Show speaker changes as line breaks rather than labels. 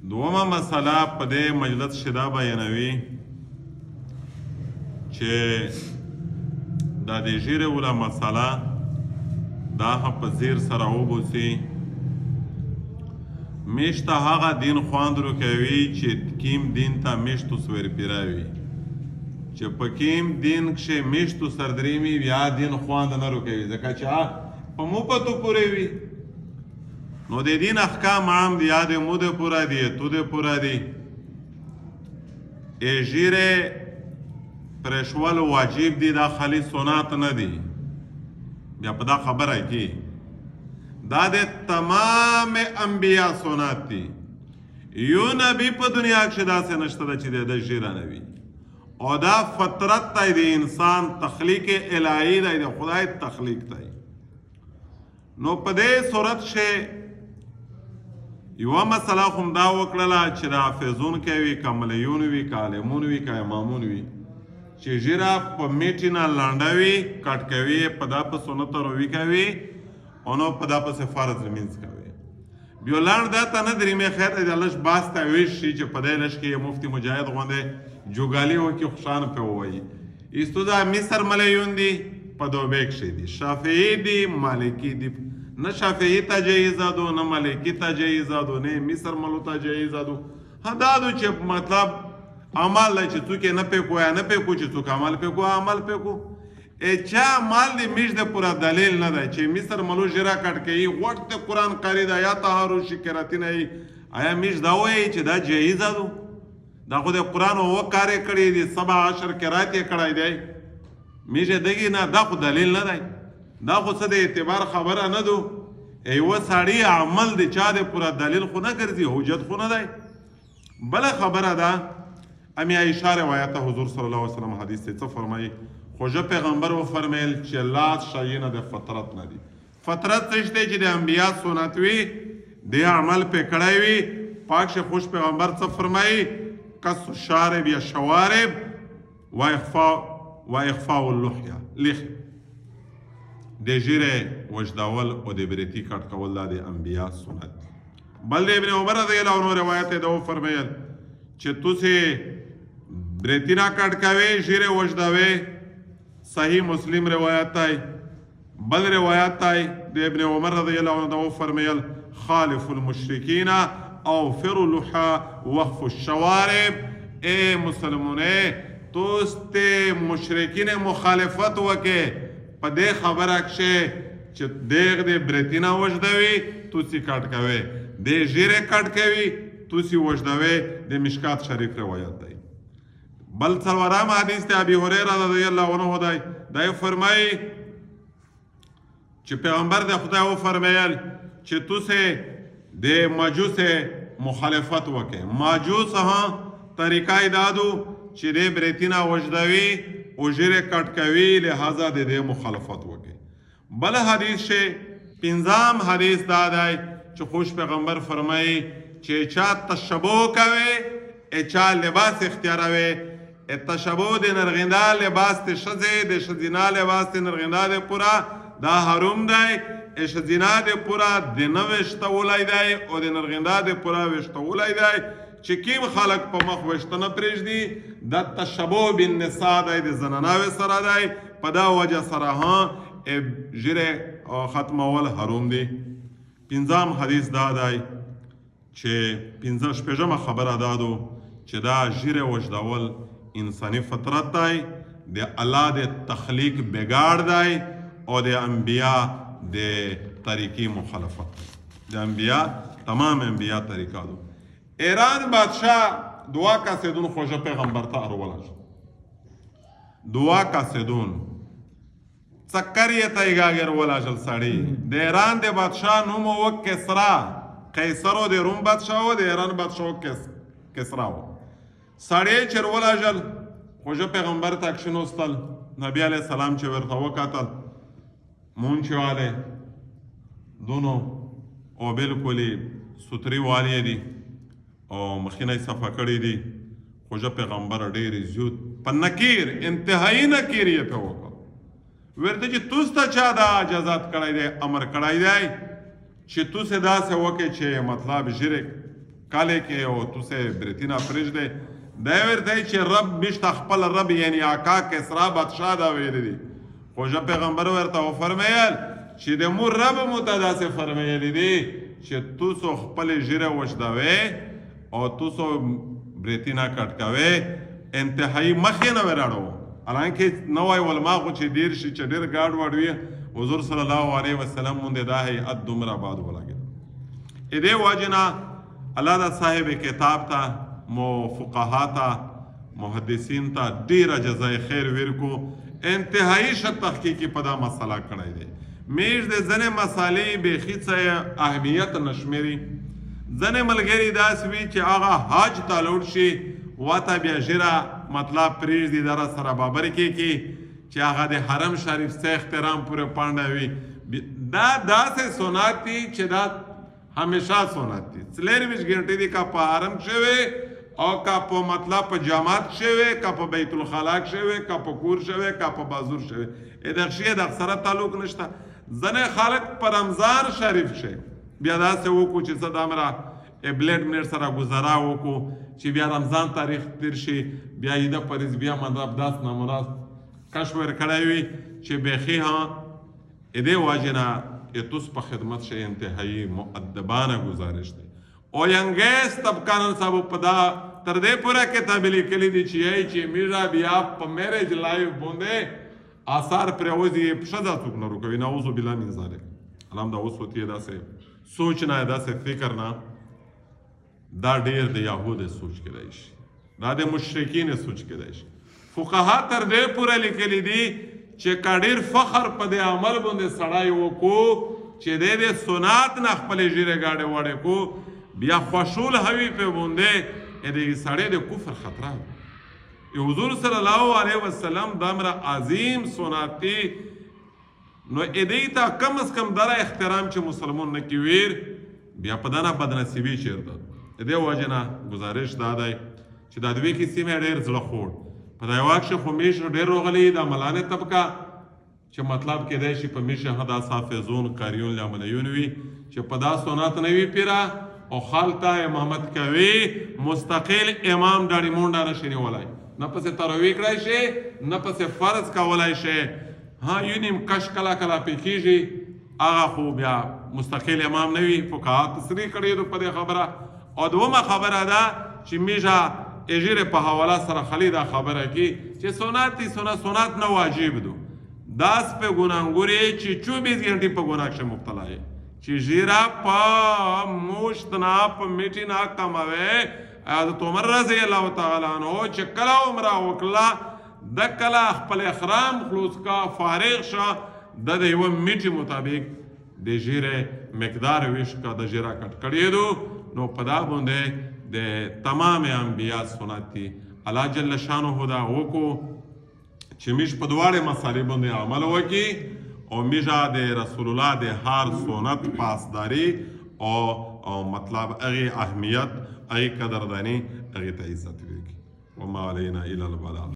دومه مسله په دې مجلس شدا بیانوي چې دا د ژیرې ولا مسله دا په زیر سره وبوسي میشته هغه دین خواندرو کوي چې کیم دین ته میشتو سویر پیراوي چې په کیم دین کښې میشتو سردریمي بیا دین خواند نه روکوي ځکه چې په موپتو پورې وي نو د دین احکام عام دی یا د موده پورا دی توده پورا دی ای ژیرې پرېښول واجب دی دا خالی سنت نه دی بیا په دا خبره کې دا د تمام انبیا سنت دی یو نبی په دنیا کښې داسې نشته ده چې د ژیره نه وي او دا فطرت دی د انسان تخلیق الهی دی د خدای تخلیق دی نو په دې صورت کښې یوه مسله خو دا وکړله چې د حافظونکی وي که ملیون وي که عالمون وي که امامون وي چې ژیره په میټې نه لنډه وي کټ کوي په دا په سنت روي کوي او نو په دا پسې فرض لمینځ کوي بیا لنډ دا ته نه درېمې خیر دی د لږ باس ته ویش شي چې په دې لږ کې مفتي مجاهد غوندې جوګالي وکړي خوشان پې ووایي ایستو دا مصر ملیون دي په دوبۍ کښې دي شافعي دي مالکي دي نه شافعي ته جایز دو نه مالکي ته جایز دو نه مصر ملو ته جایز دو دا دو چې مطلب عمل دی چې څوک یې نه پې کو یا نه پې کو چې څوک عمل پې کو عمل پې کو چا عمل دی میش د پورا دلیل نه دی چې مصر ملو ژیره کټ کوي غوټ د قرآن قاري ده یا طهارو شکراتي نه یي آیا میش دا وایي چې دا جایز دو دا خو د قرآن اوه کارې کړي دي 7 10 قرات یې کړی دی میش یې دګي نه دا خو دلیل نه دی دا خو څه د اعتبار خبره نه دو یوه سړي عمل د چا د پوره دلیل خو نه ګرځي حجت خو نه دی بله خبره ده امی عایشه روایت حضور صلی الله علیه وسلم حدیث څه فرمایي خوږه پیغمبر وفرمیل چې لا شیونه د فطرت نه دي فطرت څه شی دی چې د انبیا سنت وي د عمل پې کړی وي پاک شه خوش پیغمبر څه فرمایي کس شارب یا شوارب و اخفاء اللحیه د ژیرې وجدول او د بریتي کټ کول دا د انبیا سنت بل د ابن عمر رضی الله عنه روایت یې دا وفرمیل چې تاسې بریتي نه کټ کوئ ژیرې وجدوئ صحیح مسلم روایت دی بل روایت دی د ابن عمر رضی الله عنه دا وفرمیل خالف المشرکین اوفروا اللحى واخفوا الشوارب اے مسلمونه توست مشرکین مخالفت وکې په دې خبره کښې چې دیغ د بریتي نه وژدوي توسې کټ کوئ د ژیرې کټ کوي توسې وژدوئ د مشکات شریف روایت دی بل څلورم حدیث دی ابي هريره رضی الله عنه دی دا فرمایي چې پیغمبر د خدای وفرمیل چې توسې د مجوس مخالفت وکې ماجوس طریقه یې دا دو چې د بریتي نه وژدوي او ژیرې کټ کوي لہذا د دې مخالفت وکړي بل حدیث شي پنځم حدیث دا دی چې خوش پیغمبر فرمایي چې چا تشبه کوي چا لباس اختیاروي تشبه د نرغنده لباس د ښځې د ښځینه لباس د نرغنده د پوره دا حروم دی ښځینه د پوره د نه ویشتولی دی او د نرغنده د پوره ویشتولی دی چې کیم خلق په مخ ویشته نه پرېږدي دا تشبه بالنساء دی د زناناوې سره دی په دا وجه سره ژیرې ختمول حروم دی پنځم حدیث دا دی چې شپږمه خبره دا دو چې دا ژیرې وژدول انساني فطرت دی د الله د تخلیق بګاړ دی او د انبیا د طریقې مخالفت د انبیا تمام انبیا طریقه دو ایران بادشاه دعا کاسیدون خوږه پیغمبر ته اروله دعا کاسیدون چکر یې ته یې ولاژل سړی د ایران د بادشاه نوم و کسرا قیصر و د روم بادشاه و د ایران بادشاه کسرا و سړی چې ولاژل خوږه پیغمبر ته کښېنوستل نبی علیه السلام چې ورته وکتل مونچ والے دونو او بالکل ستري والي دي او مخینه صفه کړی دي خوږه پیغمبر ډېر زیات په نکیر انتهایی نکیر یې په وکړ ورته چې توس ته چا دا اجازت کړی دی امر کړی دی چې توسې داسې وکړې چې مطلب ژیرې کله کې او توسه برتینا پرېږدې دا ورته چې رب مشته خپل رب یعنی آقا کسرا بادشاه دا ویلی دي خو پیغمبر ورته وفرمیل چې د مور رب مو ته داسې فرمیلی دي چې توسو خپل ژیره وشدوي او توسو برتینا کټ کوي انتهایی مخې نه وراړو حالانکه نوای علما خو چې ډېر شي چې ډېر ګاډ واډ وي حضور صلی الله علیه وسلم مونږ دا هیئت دومره باد ولګېد دې وجه نه الله دا صاحب کتاب ته مو فقها ته محدثین ته ډېره جزای خیر ورکو انتهایی ښه تحقیق په دا مسله کړی دی میږ د ځینې مسالې بیخي څه اهمیت نه شمېري ځینې ملګري داسې وي چې هغه حج ته لوړ شي واته بیا ژیره مطلب پرېږدي دره سره بابر کې چې هغه د حرم شریف څه احترام پورې پانډه وي دا داسې سنت دي چې دا همیشه سنت دي 24 غنټې دي که په حرم شوی او که په مطلب په جامات شوی که په بیت الخلا شوی که په کور شوی که په بازور شوی دغه شی د سره تعلق نشته ځنې خلک په رمضان شریف شي بیا داسې وکړو چې څه دمره بلیډ منټ سره ګزاره وکړو چې بیا رمضان تاریخ تیر شي بیا عیده پریز بیا مطلب داس نامراز کش ورکړی وي چې بیخي ها دې وجې نه توس په خدمت شي انتهایی مؤدبانه گزارش دی او ینګیس طبقانن صاحب په دا تر دې پوره کتاب لیکلی دي چې میرا بیا په میریج لایو باندې آثار پرېوځي ښځه څوک نه روکوي نعوذ بالله من ذلک الحمد اوس ہوتی ہے داسې سوچ نه داسې فکر نه دا ډېر د یهود سوچ کېدای شي دا د مشرکین سوچ کېدای شي فقها تر دې پوره لیکلی دي چې که ډېر فخر په دې عمل باندې سړی وکړو چې د سنت نه خپلې ژیرې ګاډې واړې کړو بیا خوشول هوي پې باندې د سړی د کفر خطره وي حضور صلی الله علیه وسلم دمره عظیم سنت دي نو دې ته کم از کم دره احترام چې مسلمون نه کوي بیا په دنه بدنصیبي چیرته دې وجه نه گزارش دا دی چې دا دوی کیسې مې ډېر زړه خوړ په دا واک خو میشه ډېر راغلی دا ملانه طبقه چې مطلب کېدای شي په میشه هدا حافظون قاریون لاملیون وي چې په دا سنت نه وي پیرا او خالته امامت کوي مستقل امام ډاډي مونډه نشي نیولای نه پسې تراویح کړای شي نه پسې فرض کولای شي ها یو نیم کش کلا کلا پې کېږي هغه خو بیا مستقل امام نه وي فقها تصریح کړی په دې خبره او دومه خبره ده چې میشه اجیره په حواله سره خلی دا خبره کی چې سنت دي سنت نه واجب دو داس په ګناهګوري چې 24 غنټې په ګناه کې مبتلا یې چې ژیره په موشت نه په میټي نه کموي حضرت عمر رضی الله تعالی عنہ چې کله عمره وکړه د کله خپل احرام خلوص کا فارغ شه د یو میټي مطابق د ژیره مقدار ویش کا د ژیره کټ کړی دو نو په دا باندې د تمام انبیاء سنت دي الله جل شانه دا وکړو چې میش په دواړه مسالې باندې عمل وکړي او میشه د رسول الله د هر سنت پاسداري او مطلب هغه اهمیت هغه قدردانی هغه ته عزت ورکړي وما علینا الا البلاغ